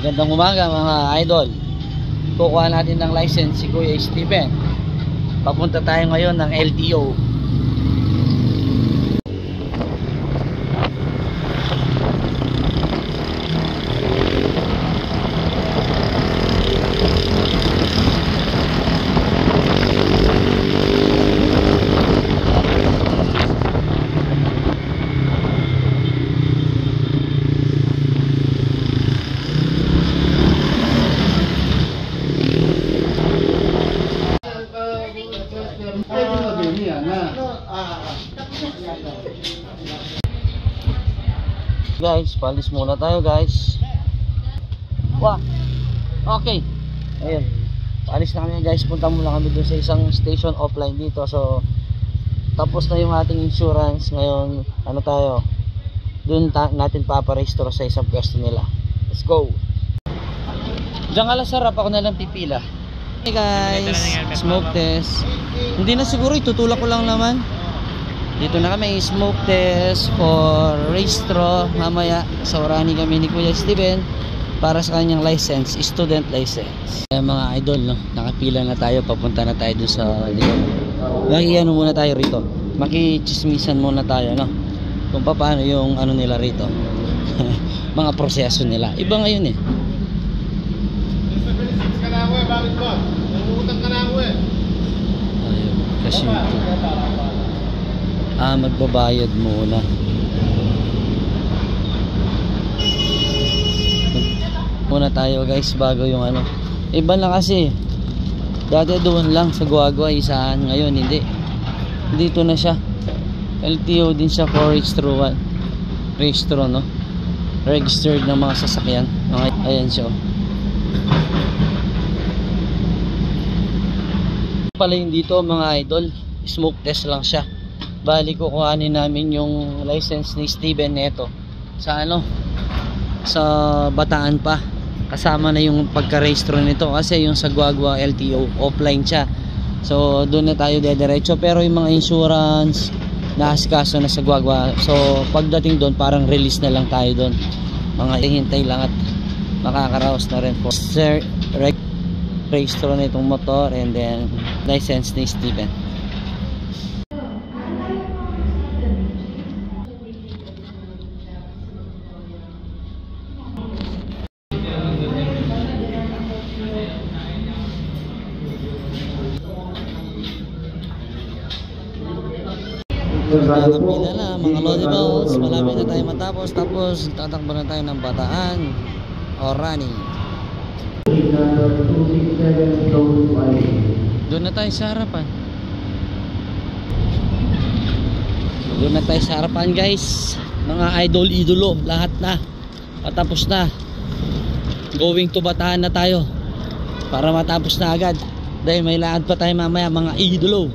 Gandang umaga mga idol. Kukuha natin ng license si Kuya Steven. Papunta tayo ngayon ng LTO. Guys, palis muna tayo guys. Wah, okay. Ayun, palis na kami guys. Punta muna kami dun sa isang station offline dito. So, tapos na yung ating insurance. Ngayon, ano tayo, dun natin paparehistro sa isang pwesto nila. Let's go. Diyan ka lang sa harap, ako na lang pipila. Hey guys, smoke test. Hindi na siguro, itutulak ko lang naman. Dito na kami, smoke test for registro. Mamaya sa Orani kami ni Kuya Steven para sa kanyang license, student license. Mga idol, no? Nakapila na tayo, papunta na tayo dun sa ano muna tayo rito. Makichismisan muna tayo, no? Kung paano yung ano nila rito. Mga proseso nila. Iba ngayon eh. Bakit ba? Nangungutang ka na ako eh. Ayun, kasi magbabayad muna. Muna tayo guys bago yung ano. Iba na kasi. Dati doon lang sa Guagua isahan, ngayon hindi. Dito na siya. LTO din siya for registro 1. Registro, no? Registered ng mga sasakyan. Ayan siya. Pala yung dito mga idol, smoke test lang siya. Bali kukuhanin namin yung license ni Steven neto sa ano, sa Bataan pa. Kasama na yung pagka-registro nito kasi yung sa Guagua LTO offline siya. So doon na tayo dediretso, pero yung mga insurance naasikaso na sa Guagua. So pagdating doon parang release na lang tayo doon. Mga hintay lang at makakaraos na rin po registro na itong motor and then license ni Steven. Nakapila na mga Lodi Balls, malapit na tayo matapos. Tapos tatakbo na tayo ng Bataan Orani. Doon na tayo sa harapan. Doon na tayo sa harapan guys. Mga idolo, lahat na patapos na. Going to Bataan na tayo para matapos na agad. Dahil may lakad pa tayo mamaya mga idolo.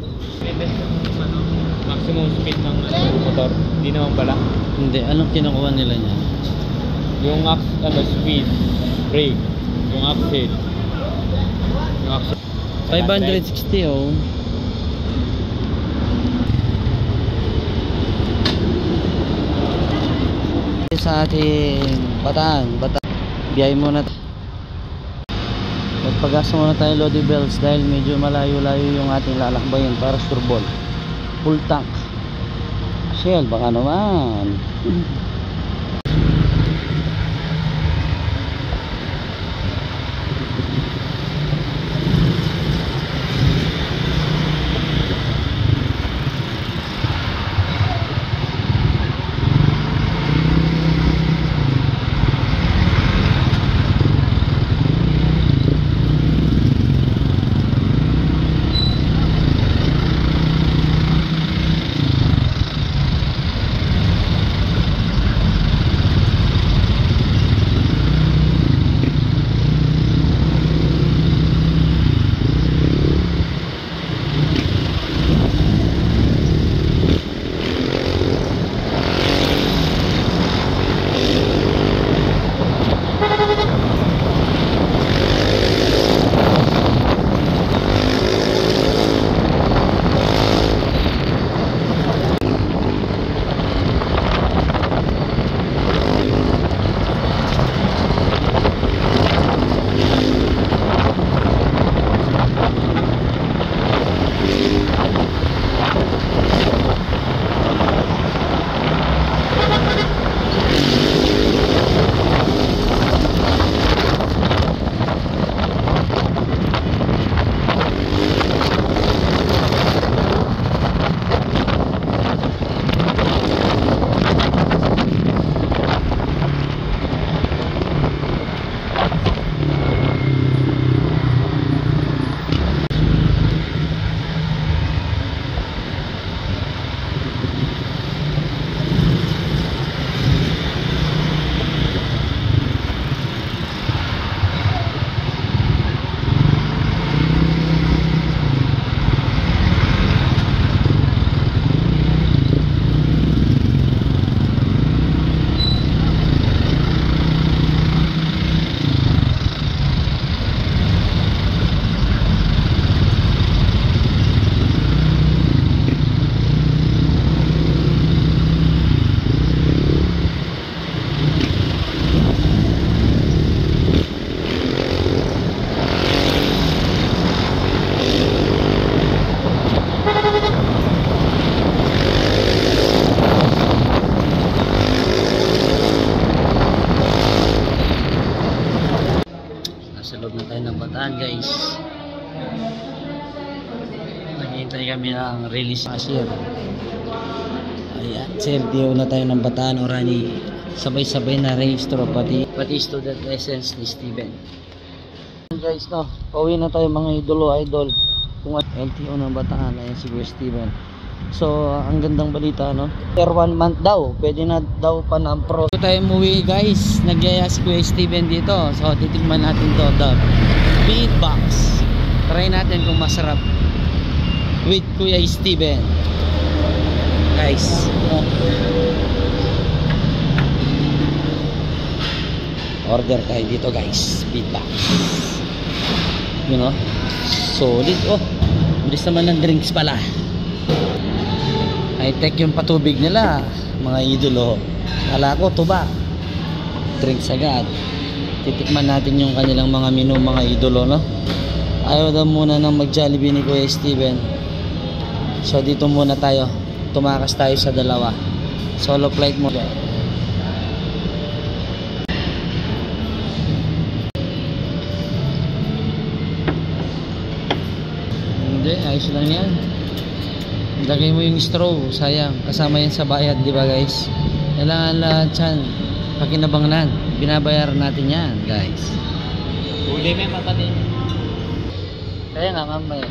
Maximum speed ng motor, hindi naman pala. Hindi, anong kinukuha nila niya? Yung speed, brake, yung axle. Yung axle 560 oh. Sa ating Bataan. Biyay muna. Magpagas muna tayo Lodi Bells dahil medyo malayo-layo yung ating lalakbayin para surbol. Full tank. Shell, baka naman. Nasa loob na tayo ng Bataan guys. Naghihintay kami ng release cashier. Ayan, LTO na tayo ng Bataan Orani. Sabay-sabay na rehistro pati student license ni Steven. Guys, no, pauwi na tayo mga idol. Kung LTO ng Bataan, ayan si Kuya Steven. So, ang gandang balita, no? Per 1 month daw, pwede na daw pa ng pro. So, tayo umuwi guys, nagyaya si Kuya Steven dito. So, titikman natin to, the beatbox. Try natin kung masarap with Kuya Steven. Guys, order tayo dito guys, beatbox. You know, solid. Oh, bilis naman ng drinks pala. High-tech yung patubig nila, mga idolo. Kala ko tuba, drinks agad. Titikman natin yung kanilang mga menu, mga idolo, no? Ayaw daw muna ng mag-Jollibee ni Kuya Steven. So dito muna tayo, tumakas tayo sa dalawa. Solo flight mo. Hindi, ayos lang yan. Lagay mo yung straw, sayang. Kasama yan sa bayad, di ba guys? Kailangan lahat yan pakinabangnan. Binabayaran natin yan, guys. Huli may matanin. Kaya nga mamaya.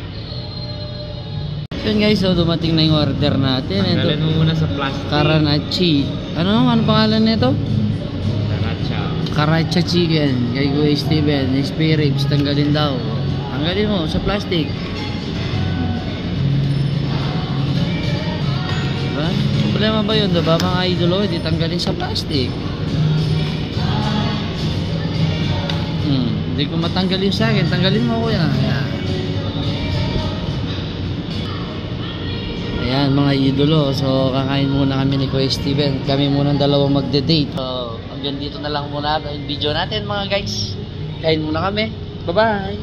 Yun guys, so dumating na yung order natin. Ito, Tanggalin mo muna sa plastic. Karachi. Ano pangalan nito? Karacha. Karacha chicken. Kay Kuya Steven, spare ribs, tanggalin daw. Tanggalin mo sa plastic. Diba? Problema ba yun, diba mga idolo? Hindi tanggalin sa plastic. Hindi ko matanggalin sa akin. Tanggalin mo kuya. Ayan mga idolo. So kakain muna kami ni Kuya Steven. Kami muna dalawang magde-date. So hanggang dito na lang muna yung video natin mga guys. Kain muna kami. Bye bye.